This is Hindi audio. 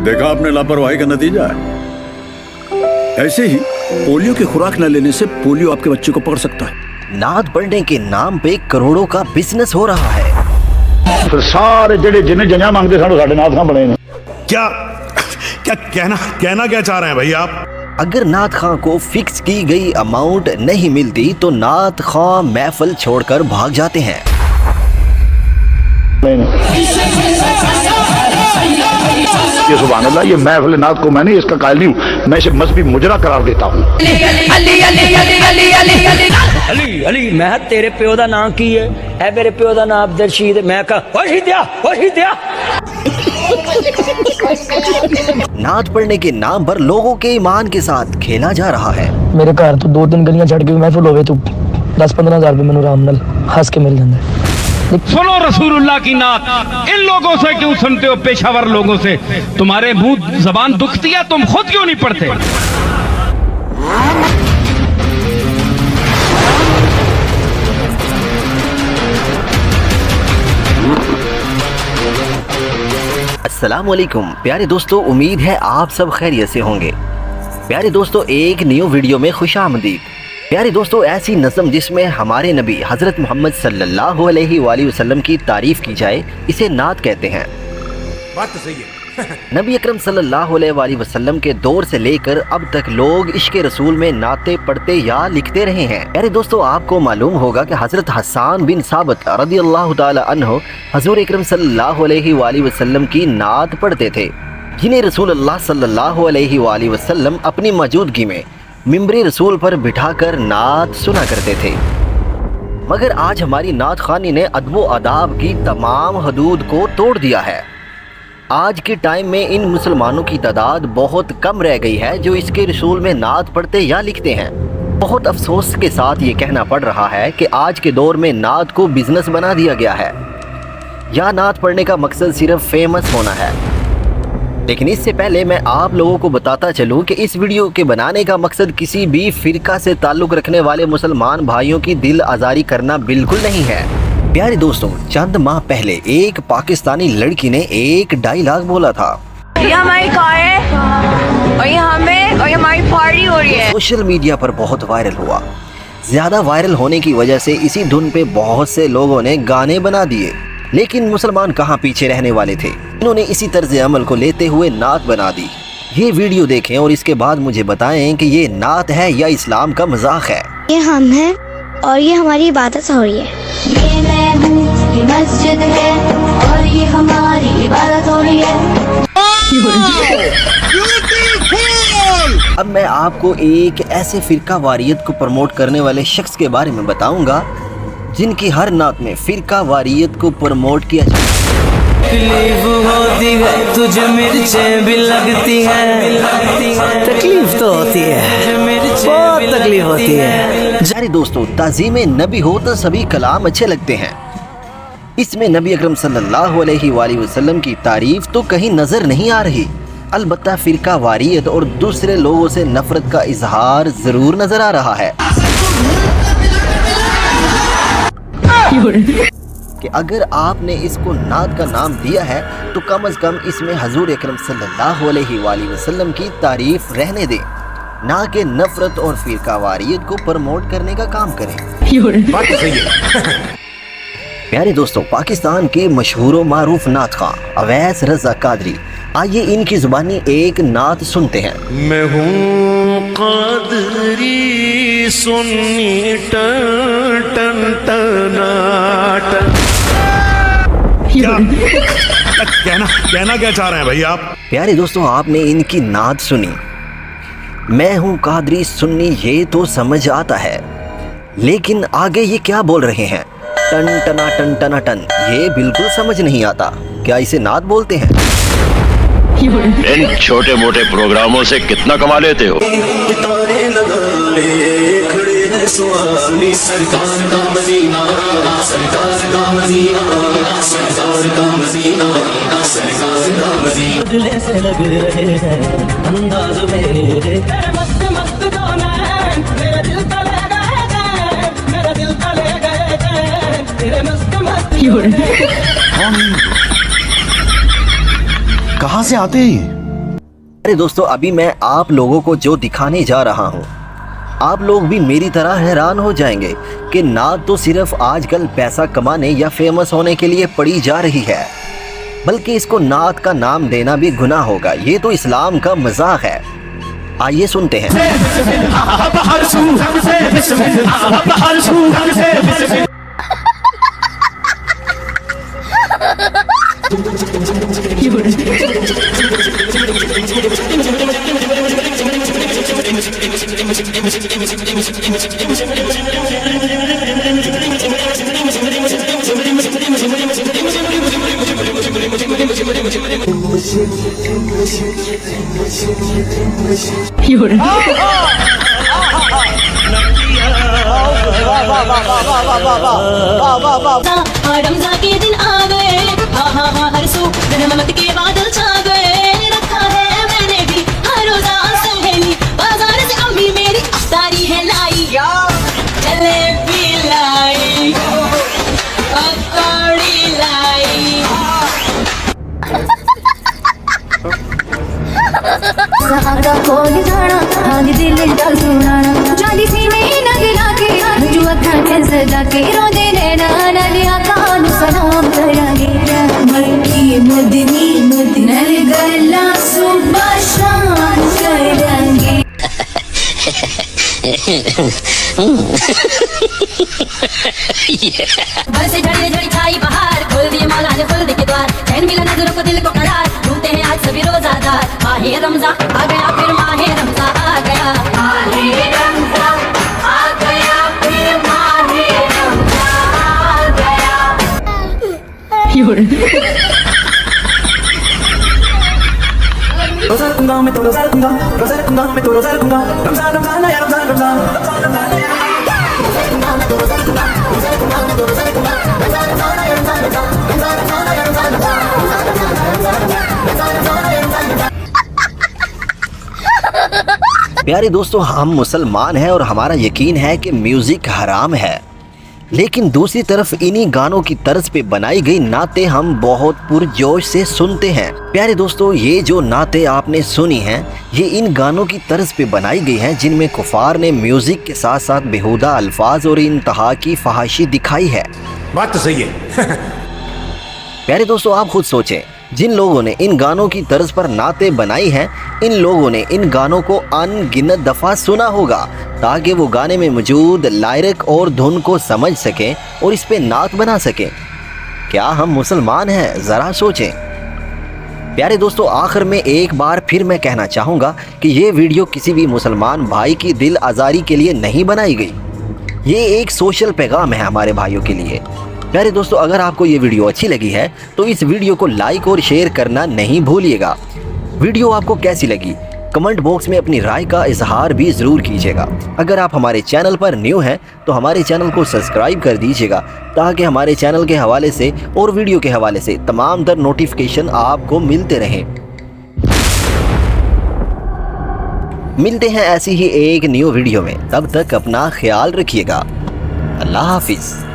देखा आपने लापरवाही का नतीजा है। ऐसे ही पोलियो की खुराक न लेने से पोलियो आपके बच्चे को पकड़ सकता है। नात पढ़ने के नाम पे करोड़ों का बिजनेस हो रहा है। फिर सारे जेडे जिन्हें जंजा मांगते सन साडे नाथ खां बने ने। क्या क्या कहना क्या चाह रहे हैं भाई आप? अगर नात खां को फिक्स की गई अमाउंट नहीं मिलती तो नात खां महफिल छोड़कर भाग जाते हैं। ये सुभान अल्लाह, ये महफिल नाथ को मैं नहीं, इसका कायल नहीं हूँ, मैं इसे मजहबी मुजरा करार देता हूँ। अली अली मैं तेरे प्यो दा नाम की है मेरे प्यो दा नाम अब्दुल रशीद। मैं कहा दिया नात पढ़ने के नाम पर लोगों के ईमान के साथ खेला जा रहा है। मेरे घर तो 2-3 गलियां छड़ के महफिल होवे तो 10-15 हज़ार रुपए मैनू आराम नाल हंस के मिल जांदा है। सुनो रसूलुल्लाह की नात। इन लोगों से क्यों सुनते हो, पेशावर लोगों से? तुम्हारे मुंह जबान दुखती है, तुम खुद क्यों नहीं पढ़ते? अस्सलाम वालेकुम प्यारे दोस्तों, उम्मीद है आप सब खैरियत से होंगे। प्यारे दोस्तों, एक न्यू वीडियो में खुशामदीद। प्यारे दोस्तों, ऐसी नज़म जिसमें हमारे नबी हज़रत मोहम्मद सल्लल्लाहु अलैहि वसल्लम की तारीफ़ की जाए, इसे नात कहते हैं। बात तो सही है। नबी अकरम सल्लल्लाहु अलैहि वसल्लम के दौर से लेकर अब तक लोग इश्क़ रसूल में नाते पढ़ते या लिखते रहे हैं। प्यारे दोस्तों, आपको मालूम होगा कि हज़रत हसन बिन साबित रज़ियल्लाहु ताला अन्हु हुज़ूर अकरम सल्लल्लाहु अलैहि वसल्लम की नात पढ़ते थे, जिन्हें रसूलुल्लाह सल्लल्लाहु अलैहि वसल्लम अपनी मौजूदगी में मिंबरे रसूल पर बिठाकर नात सुना करते थे। मगर आज हमारी नात खानी ने अदब अदाब की तमाम हदूद को तोड़ दिया है। आज के टाइम में इन मुसलमानों की तादाद बहुत कम रह गई है जो इसके रसूल में नात पढ़ते या लिखते हैं। बहुत अफसोस के साथ ये कहना पड़ रहा है कि आज के दौर में नात को बिजनेस बना दिया गया है, या नात पढ़ने का मकसद सिर्फ फेमस होना है। लेकिन इससे पहले मैं आप लोगों को बताता चलूं कि इस वीडियो के बनाने का मकसद किसी भी फिरका से ताल्लुक़ रखने वाले मुसलमान भाइयों की दिल आज़ारी करना बिल्कुल नहीं है। प्यारे दोस्तों, चंद माह पहले एक पाकिस्तानी लड़की ने एक डायलॉग बोला था, ये हमारी कार है और ये हमें और ये हमारी पार्टी हो रही है। सोशल मीडिया पर बहुत वायरल हुआ। ज़्यादा वायरल होने की वजह से इसी धुन पे बहुत से लोगों ने गाने बना दिए, लेकिन मुसलमान कहाँ पीछे रहने वाले थे। इन्होंने इसी तर्ज अमल को लेते हुए नात बना दी। ये वीडियो देखें और इसके बाद मुझे बताएं कि ये नात है या इस्लाम का मजाक है। ये हम हैं और ये हमारी इबादत हो रही है। ये मैं हूँ, ये मस्जिद है और ये हमारी इबादत हो रही है। अब मैं आपको एक ऐसे फिरका वारियत को प्रमोट करने वाले शख्स के बारे में बताऊंगा जिनकी हर नात में फिरका वारियत को प्रमोट किया जाता है। तकलीफ होती है तुझे, मिर्चें भी लगती है। तकलीफ तो होती है, बहुत तकलीफ होती है। जारी दोस्तों, ताज़ीम नबी हो तो सभी कलाम अच्छे लगते हैं। इसमें नबी अकरम सल्लल्लाहु अलैहि वसल्लम की तारीफ तो कहीं नजर नहीं आ रही, अलबत्ता फिरका वारियत और दूसरे लोगों से नफरत का इजहार जरूर नजर आ रहा है। कि अगर आपने इसको नात का नाम दिया है तो कम से कम इसमें हुज़ूर अकरम सल्लल्लाहु अलैहि वसल्लम की तारीफ रहने दें, ना कि नफरत और फिरका वारियत को प्रमोट करने का काम करें। बात तो सही है। प्यारे दोस्तों, पाकिस्तान के मशहूर व मारूफ नात खां अवैस रज़ा कादरी, आइए इनकी जुबानी एक नात सुनते हैं। मैं हूँ कादरी सुन्नी टन टन टनाटन। कहना क्या चाह रहे हैं भाई आप? प्यारे दोस्तों, आपने इनकी नात सुनी, मैं हूँ कादरी सुन्नी, ये तो समझ आता है, लेकिन आगे ये क्या बोल रहे हैं, टन टना टन टना टन, ये बिल्कुल समझ नहीं आता। क्या इसे नात बोलते हैं? इन छोटे मोटे प्रोग्रामों से कितना कमा लेते हो? सरकार का मदीना, सरकार का मदीना, सरकार का मदीना, सरकार का मदीना। दिल से लग रहे हैं अंदाज मेरे, मस्त मस्त गाना है, मेरा दिल का ले गए, मेरा दिल का ले गए, तेरे मस्त मस्त। कहाँ से आते हैं? अरे दोस्तों, अभी मैं आप लोगों को जो दिखाने जा रहा हूँ, आप लोग भी मेरी तरह हैरान हो जाएंगे कि नात तो सिर्फ आजकल पैसा कमाने या फेमस होने के लिए पढ़ी जा रही है, बल्कि इसको नात का नाम देना भी गुनाह होगा। ये तो इस्लाम का मजाक है। आइए सुनते हैं। रमज़ान के दिन आ गए, हाँ हाँ हाँ हर सू रहमत के बादल छा गए। रखा है मैंने भी हर रोजा सहेली, बाजार से अम्मी मेरी अफ्तारी है लाई, जलेबी लाई, पकौड़ी लाई। सहारा कोल जाना आगे दिल दा सुनाना, जाली सीने नग लाके जो अखा के सजा के रोंदे नैना नलिया कानू सलाम करांगे। मक्की मदनी नल गला सुबह शाम करांगे। बरसे झड़ी झड़ी छाई बहार, खोल दिए मौला ने खोल दिए द्वार, चैन मिला नजरों को दिल को करार, ढूंढते हैं आज सभी रोजादार। माहे रमज़ान आ गया, फिर माहे रमज़ान आ गया, माहे रमज़ान आ गया, फिर माहे रमज़ान आ गया। रोज़ा रखूंगा मैं तो रोज़ा रखूंगा, रोज़ा रखूंगा मैं तो रोज़ा रखूंगा, रमज़ान रमज़ान या रमज़ान रमज़ान रमज़ान रमज़ान या प्यारे दोस्तों, हम मुसलमान हैं और हमारा यकीन है कि म्यूज़िक हराम है, लेकिन दूसरी तरफ इन्हीं गानों की तर्ज पे बनाई गई नाते हम बहुत पुरजोश से सुनते हैं। प्यारे दोस्तों, ये जो नाते आपने सुनी हैं, ये इन गानों की तर्ज पे बनाई गई हैं जिनमें कुफार ने म्यूज़िक के साथ साथ बेहुदा अल्फाज और इंतहा की फहाशी दिखाई है। बात तो सही है। प्यारे दोस्तों, आप खुद सोचें, जिन लोगों ने इन गानों की तर्ज पर नाते बनाई हैं, इन लोगों ने इन गानों को अनगिनत दफ़ा सुना होगा ताकि वो गाने में मौजूद लायरक और धुन को समझ सकें और इस पे नात बना सकें। क्या हम मुसलमान हैं? ज़रा सोचें। प्यारे दोस्तों, आखिर में एक बार फिर मैं कहना चाहूँगा कि ये वीडियो किसी भी मुसलमान भाई की दिल आज़ारी के लिए नहीं बनाई गई। ये एक सोशल पैगाम है हमारे भाइयों के लिए। प्यारे दोस्तों, अगर आपको ये वीडियो अच्छी लगी है तो इस वीडियो को लाइक और शेयर करना नहीं भूलिएगा। वीडियो आपको कैसी लगी कमेंट बॉक्स में अपनी राय का इजहार भी ज़रूर कीजिएगा। अगर आप हमारे चैनल पर न्यू हैं तो हमारे चैनल को सब्सक्राइब कर दीजिएगा ताकि हमारे चैनल के हवाले से और वीडियो के हवाले से तमाम तर नोटिफिकेशन आपको मिलते रहें। मिलते हैं ऐसी ही एक न्यू वीडियो में, तब तक अपना ख्याल रखिएगा। अल्लाह हाफिज़।